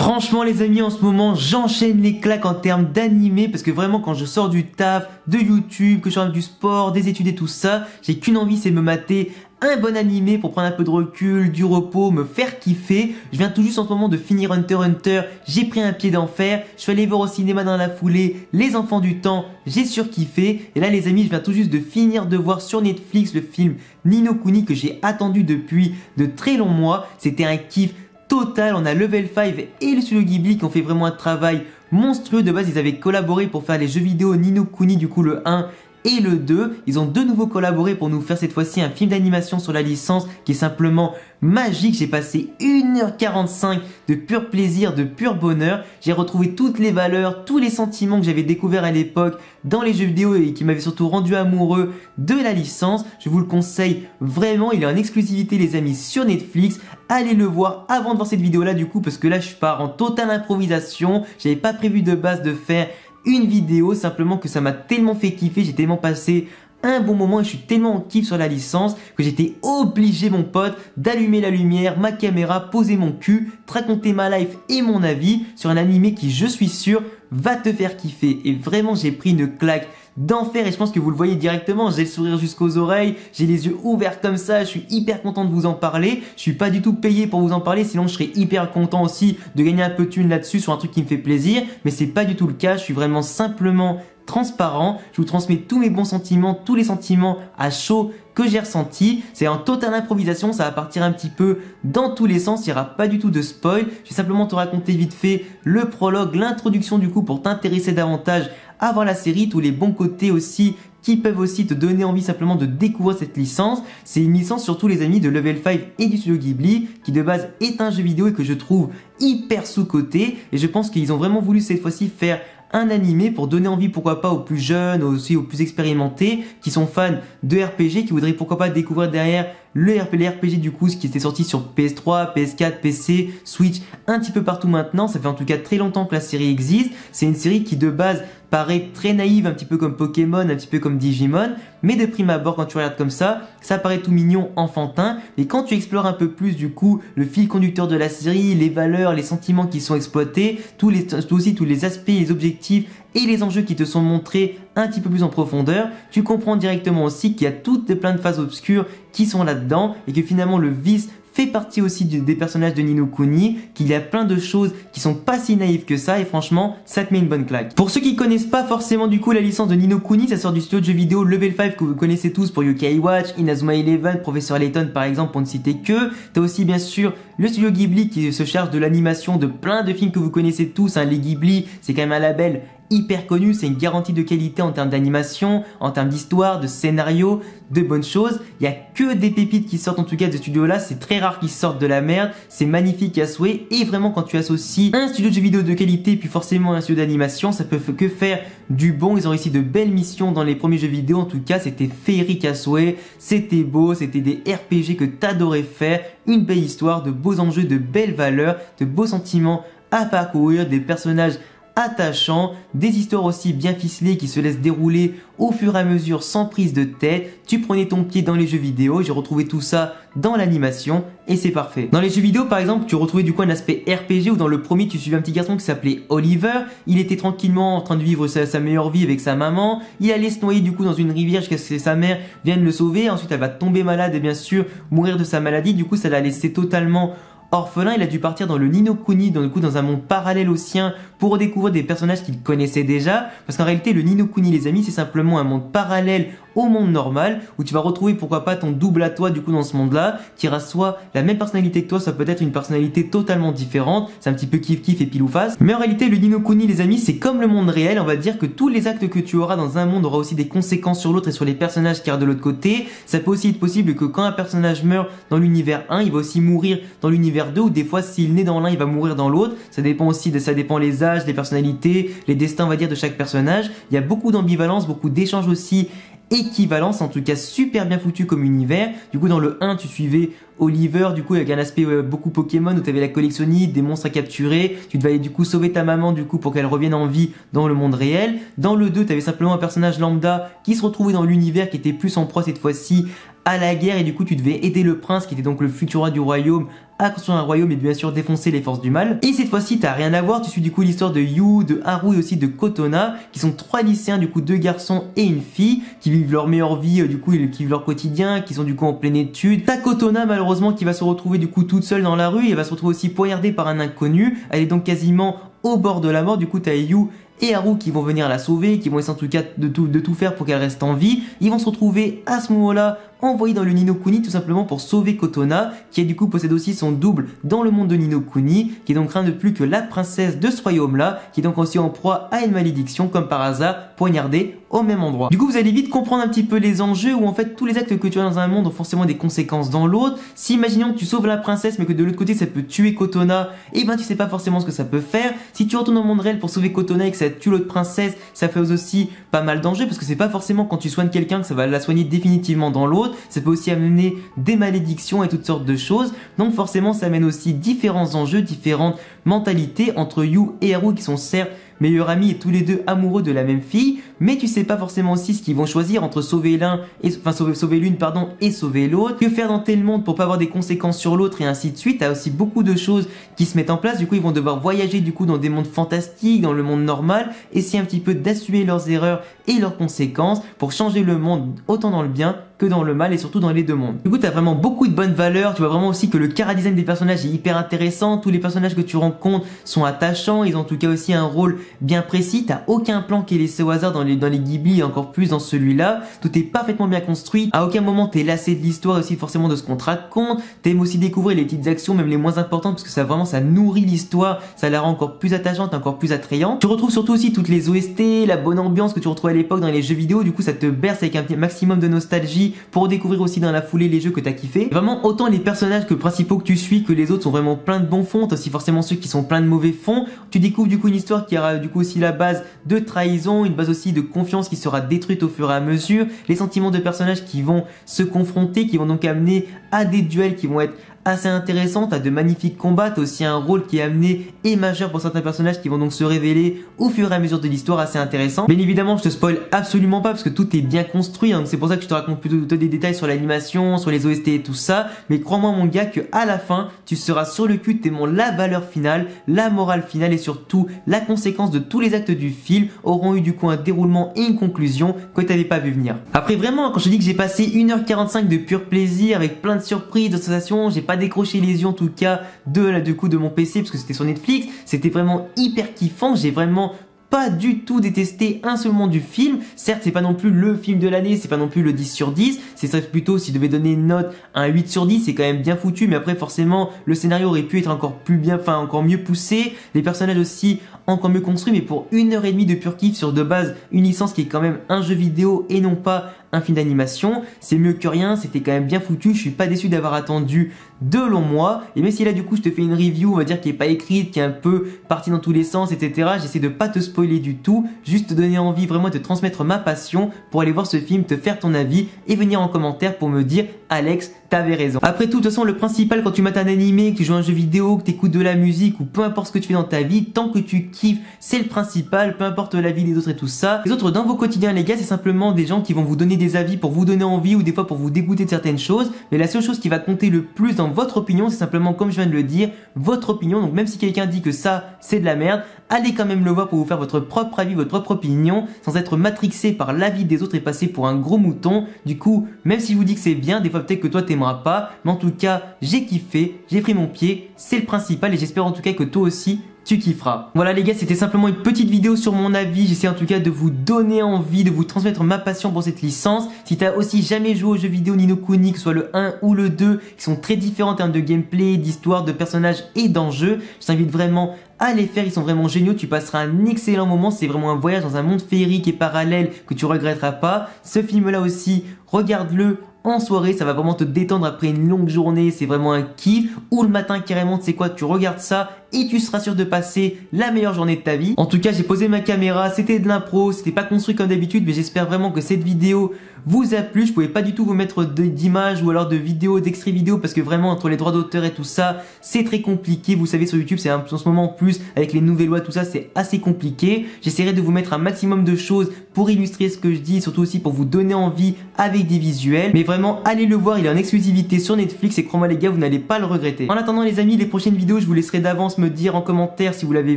Franchement les amis, en ce moment j'enchaîne les claques en termes d'animé parce que vraiment quand je sors du taf, de YouTube, que je sors du sport, des études et tout ça, j'ai qu'une envie, c'est de me mater un bon animé pour prendre un peu de recul, du repos, me faire kiffer. Je viens tout juste en ce moment de finir Hunter x Hunter, j'ai pris un pied d'enfer, je suis allé voir au cinéma dans la foulée Les Enfants du Temps, j'ai surkiffé. Et là les amis, je viens tout juste de finir de voir sur Netflix le film Ni no Kuni que j'ai attendu depuis de très longs mois. C'était un kiff total. On a Level 5 et le studio Ghibli qui ont fait vraiment un travail monstrueux. De base ils avaient collaboré pour faire les jeux vidéo Ni no Kuni, du coup le 1 et le 2, ils ont de nouveau collaboré pour nous faire cette fois-ci un film d'animation sur la licence qui est simplement magique. J'ai passé 1h45 de pur plaisir, de pur bonheur. J'ai retrouvé toutes les valeurs, tous les sentiments que j'avais découverts à l'époque dans les jeux vidéo et qui m'avaient surtout rendu amoureux de la licence. Je vous le conseille vraiment, il est en exclusivité les amis sur Netflix. Allez le voir avant de voir cette vidéo là du coup, parce que là je pars en totale improvisation. J'avais pas prévu de base de faire une vidéo, simplement que ça m'a tellement fait kiffer, j'ai tellement passé un bon moment et je suis tellement en kiff sur la licence que j'étais obligé mon pote d'allumer la lumière, ma caméra, poser mon cul, te raconter ma life et mon avis sur un animé qui je suis sûr va te faire kiffer. Et vraiment j'ai pris une claque d'enfer et je pense que vous le voyez directement, j'ai le sourire jusqu'aux oreilles, j'ai les yeux ouverts comme ça, je suis hyper content de vous en parler. Je suis pas du tout payé pour vous en parler, sinon je serais hyper content aussi de gagner un peu de thune là-dessus sur un truc qui me fait plaisir, mais c'est pas du tout le cas. Je suis vraiment simplement transparent, je vous transmets tous mes bons sentiments, tous les sentiments à chaud que j'ai ressenti. C'est en totale improvisation, ça va partir un petit peu dans tous les sens, il n'y aura pas du tout de spoil. Je vais simplement te raconter vite fait le prologue, l'introduction du coup pour t'intéresser davantage à voir la série, tous les bons côtés aussi qui peuvent aussi te donner envie simplement de découvrir cette licence. C'est une licence surtout les amis de Level 5 et du studio Ghibli qui de base est un jeu vidéo et que je trouve hyper sous-coté, et je pense qu'ils ont vraiment voulu cette fois-ci faire un animé pour donner envie pourquoi pas aux plus jeunes, aussi aux plus expérimentés qui sont fans de RPG, qui voudraient pourquoi pas découvrir derrière les RPG du coup, ce qui était sorti sur PS3, PS4, PC, Switch, un petit peu partout maintenant. Ça fait en tout cas très longtemps que la série existe. C'est une série qui de base paraît très naïve, un petit peu comme Pokémon, un petit peu comme Digimon, mais de prime abord quand tu regardes comme ça paraît tout mignon, enfantin. Et quand tu explores un peu plus du coup le fil conducteur de la série, les valeurs, les sentiments qui sont exploités, tous les aspects, les objectifs et les enjeux qui te sont montrés un petit peu plus en profondeur, tu comprends directement aussi qu'il y a plein de phases obscures qui sont là-dedans et que finalement le vice fait partie aussi des personnages de Ni no Kuni, qu'il y a plein de choses qui sont pas si naïves que ça, et franchement ça te met une bonne claque. Pour ceux qui connaissent pas forcément du coup la licence de Ni no Kuni, ça sort du studio de jeux vidéo Level 5 que vous connaissez tous pour Yokai Watch, Inazuma Eleven, Professeur Layton par exemple pour ne citer que. T'as aussi bien sûr le studio Ghibli qui se charge de l'animation de plein de films que vous connaissez tous, hein. Les Ghibli c'est quand même un label hyper connu, c'est une garantie de qualité en termes d'animation, en termes d'histoire, de scénario, de bonnes choses. Il y a que des pépites qui sortent en tout cas de ce studio là, c'est très rare qu'ils sortent de la merde, c'est magnifique à souhait. Et vraiment quand tu associes un studio de jeux vidéo de qualité puis forcément un studio d'animation, ça peut que faire du bon. Ils ont réussi de belles missions dans les premiers jeux vidéo, en tout cas c'était féerique à souhait, c'était beau, c'était des RPG que t'adorais faire, une belle histoire, de beaux enjeux, de belles valeurs, de beaux sentiments à parcourir, des personnages attachant, des histoires aussi bien ficelées qui se laissent dérouler au fur et à mesure sans prise de tête. Tu prenais ton pied dans les jeux vidéo, j'ai retrouvé tout ça dans l'animation et c'est parfait. Dans les jeux vidéo par exemple, tu retrouvais du coup un aspect RPG où dans le premier tu suivais un petit garçon qui s'appelait Oliver. Il était tranquillement en train de vivre sa meilleure vie avec sa maman. Il allait se noyer du coup dans une rivière jusqu'à ce que sa mère vienne le sauver. Ensuite elle va tomber malade et bien sûr mourir de sa maladie. Du coup ça l'a laissé totalement orphelin. Il a dû partir dans le Ni no Kuni, dans un monde parallèle au sien pour redécouvrir des personnages qu'il connaissait déjà, parce qu'en réalité le Ni no Kuni les amis c'est simplement un monde parallèle au monde normal où tu vas retrouver pourquoi pas ton double à toi du coup dans ce monde là qui aura soit la même personnalité que toi, soit peut-être une personnalité totalement différente. C'est un petit peu kiff kiff et pile ou face, mais en réalité le Ni no Kuni les amis c'est comme le monde réel. On va dire que tous les actes que tu auras dans un monde aura aussi des conséquences sur l'autre et sur les personnages qui sont de l'autre côté. Ça peut aussi être possible que quand un personnage meurt dans l'univers 1 il va aussi mourir dans l'univers 2, ou des fois s'il naît dans l'un il va mourir dans l'autre. Ça dépend aussi ça dépend les âges, les personnalités, les destins on va dire de chaque personnage. Il y a beaucoup d'ambivalence, beaucoup d'échanges aussi équivalence, en tout cas super bien foutu comme univers. Du coup dans le 1 tu suivais Oliver, du coup avec un aspect beaucoup Pokémon où tu avais la collectionnite, des monstres à capturer, tu devais aller du coup sauver ta maman du coup pour qu'elle revienne en vie dans le monde réel. Dans le 2 tu avais simplement un personnage lambda qui se retrouvait dans l'univers, qui était plus en proie cette fois-ci à la guerre et du coup tu devais aider le prince qui était donc le futur roi du royaume à construire un royaume et bien sûr défoncer les forces du mal. Et cette fois-ci t'as rien à voir, tu suis du coup l'histoire de Yu, de Haru et aussi de Kotona qui sont 3 lycéens, du coup 2 garçons et une fille qui vivent leur meilleure vie, du coup qui vivent leur quotidien, qui sont du coup en pleine étude. T'as Kotona malheureusement qui va se retrouver du coup toute seule dans la rue et elle va se retrouver aussi poignardée par un inconnu, elle est donc quasiment au bord de la mort. Du coup t'as Yu et Haru qui vont venir la sauver, qui vont essayer en tout cas de tout faire pour qu'elle reste en vie. Ils vont se retrouver à ce moment-là envoyés dans le Ni no Kuni tout simplement pour sauver Kotona, qui du coup possède aussi son double dans le monde de Ni no Kuni, qui est donc rien de plus que la princesse de ce royaume-là, qui est donc aussi en proie à une malédiction, comme par hasard, poignardée au même endroit. Du coup, vous allez vite comprendre un petit peu les enjeux où en fait tous les actes que tu as dans un monde ont forcément des conséquences dans l'autre. Si imaginons que tu sauves la princesse mais que de l'autre côté ça peut tuer Kotona, et ben tu sais pas forcément ce que ça peut faire. Si tu retournes au monde réel pour sauver Kotona et que ça tue l'autre princesse, ça fait aussi pas mal d'enjeux parce que c'est pas forcément quand tu soignes quelqu'un que ça va la soigner définitivement dans l'autre. Ça peut aussi amener des malédictions et toutes sortes de choses. Donc forcément ça amène aussi différents enjeux, différentes mentalités entre Yu et Haru qui sont certes meilleurs amis et tous les deux amoureux de la même fille, mais tu sais pas forcément aussi ce qu'ils vont choisir entre sauver l'un et sauver l'une pardon et sauver l'autre, que faire dans tel monde pour pas avoir des conséquences sur l'autre et ainsi de suite. T'as aussi beaucoup de choses qui se mettent en place. Du coup ils vont devoir voyager du coup dans des mondes fantastiques, dans le monde normal, essayer un petit peu d'assumer leurs erreurs et leurs conséquences pour changer le monde autant dans le bien que dans le mal et surtout dans les deux mondes. Du coup, tu as vraiment beaucoup de bonnes valeurs. Tu vois vraiment aussi que le chara-design des personnages est hyper intéressant. Tous les personnages que tu rencontres sont attachants. Ils ont en tout cas aussi un rôle bien précis. T'as aucun plan qui est laissé au hasard dans les Ghibli et encore plus dans celui-là. Tout est parfaitement bien construit. À aucun moment t'es lassé de l'histoire et aussi forcément de ce qu'on te raconte. T'aimes aussi découvrir les petites actions, même les moins importantes, parce que ça nourrit l'histoire. Ça la rend encore plus attachante, encore plus attrayante. Tu retrouves surtout aussi toutes les OST, la bonne ambiance que tu retrouvais à l'époque dans les jeux vidéo. Du coup, ça te berce avec un maximum de nostalgie pour découvrir aussi dans la foulée les jeux que t'as kiffé. Vraiment, autant les personnages principaux que tu suis que les autres sont vraiment plein de bons fonds. T'as aussi forcément ceux qui sont plein de mauvais fonds. Tu découvres du coup une histoire qui aura du coup aussi la base de trahison, une base aussi de confiance qui sera détruite au fur et à mesure. Les sentiments de personnages qui vont se confronter, qui vont donc amener à des duels qui vont être assez intéressant, t'as de magnifiques combats, t'as aussi un rôle qui est amené et majeur pour certains personnages qui vont donc se révéler au fur et à mesure de l'histoire, assez intéressant. Bien évidemment, je te spoil absolument pas parce que tout est bien construit, hein, donc c'est pour ça que je te raconte plutôt des détails sur l'animation, sur les OST et tout ça, mais crois-moi mon gars que à la fin, tu seras sur le cul tellement la valeur finale, la morale finale et surtout la conséquence de tous les actes du film auront eu du coup un déroulement et une conclusion que t'avais pas vu venir. Après vraiment, quand je te dis que j'ai passé 1h45 de pur plaisir avec plein de surprises, de sensations, j'ai pas décroché les yeux en tout cas de mon PC parce que c'était sur Netflix, c'était vraiment hyper kiffant, j'ai vraiment pas du tout détesté un seul moment du film. Certes, c'est pas non plus le film de l'année, c'est pas non plus le 10 sur 10, c'est plutôt, si je devais donner une note, un 8 sur 10, c'est quand même bien foutu, mais après forcément, le scénario aurait pu être encore plus bien, enfin encore mieux poussé, les personnages aussi encore mieux construits, mais pour 1h30 de pur kiff sur de base une licence qui est quand même un jeu vidéo et non pas un film d'animation, c'est mieux que rien, c'était quand même bien foutu, je suis pas déçu d'avoir attendu 2 longs mois, et même si là du coup je te fais une review, on va dire qui est pas écrite, qui est un peu partie dans tous les sens, etc., j'essaie de pas te spoiler du tout, juste te donner envie vraiment de te transmettre ma passion pour aller voir ce film, te faire ton avis et venir en commentaire pour me dire Alex, t'avais raison. Après tout, de toute façon, le principal quand tu mates un animé, que tu joues à un jeu vidéo, que tu écoutes de la musique ou peu importe ce que tu fais dans ta vie, tant que tu kiffes, c'est le principal, peu importe la vie des autres et tout ça. Les autres dans vos quotidiens les gars, c'est simplement des gens qui vont vous donner des avis pour vous donner envie ou des fois pour vous dégoûter de certaines choses, mais la seule chose qui va compter le plus dans votre opinion, c'est simplement comme je viens de le dire, votre opinion. Donc même si quelqu'un dit que ça c'est de la merde, allez quand même le voir pour vous faire votre propre avis, votre propre opinion, sans être matrixé par l'avis des autres et passer pour un gros mouton. Du coup, même si je vous dis que c'est bien, des fois peut-être que toi t'aimeras pas, mais en tout cas, j'ai kiffé, j'ai pris mon pied, c'est le principal et j'espère en tout cas que toi aussi, tu kifferas. Voilà les gars, c'était simplement une petite vidéo sur mon avis. J'essaie en tout cas de vous donner envie, de vous transmettre ma passion pour cette licence. Si t'as aussi jamais joué aux jeux vidéo Ni no Kuni, que ce soit le 1 ou le 2, qui sont très différents en termes de gameplay, d'histoire, de personnages et d'enjeux, je t'invite vraiment à les faire, ils sont vraiment géniaux, tu passeras un excellent moment, c'est vraiment un voyage dans un monde féerique et parallèle que tu regretteras pas. Ce film là aussi, regarde-le en soirée, ça va vraiment te détendre après une longue journée, c'est vraiment un kiff. Ou le matin carrément, tu sais quoi, tu regardes ça et tu seras sûr de passer la meilleure journée de ta vie. En tout cas, j'ai posé ma caméra, c'était de l'impro, c'était pas construit comme d'habitude, mais j'espère vraiment que cette vidéo vous a plu. Je pouvais pas du tout vous mettre d'images ou alors de vidéos, d'extraits vidéo parce que vraiment entre les droits d'auteur et tout ça, c'est très compliqué. Vous savez, sur YouTube, c'est en ce moment en plus avec les nouvelles lois, tout ça, c'est assez compliqué. J'essaierai de vous mettre un maximum de choses pour illustrer ce que je dis, surtout aussi pour vous donner envie avec des visuels. Mais vraiment, allez le voir, il est en exclusivité sur Netflix et crois-moi les gars, vous n'allez pas le regretter. En attendant les amis, les prochaines vidéos, je vous laisserai d'avance me dire en commentaire si vous l'avez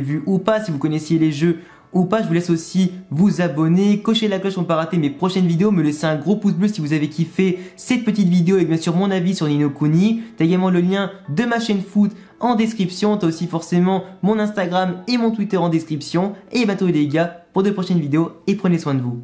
vu ou pas, si vous connaissiez les jeux ou pas. Je vous laisse aussi vous abonner, cocher la cloche pour ne pas rater mes prochaines vidéos, me laisser un gros pouce bleu si vous avez kiffé cette petite vidéo avec bien sûr mon avis sur Ni no Kuni. T'as également le lien de ma chaîne foot en description, t'as aussi forcément mon Instagram et mon Twitter en description. Et bientôt les gars pour de prochaines vidéos et prenez soin de vous.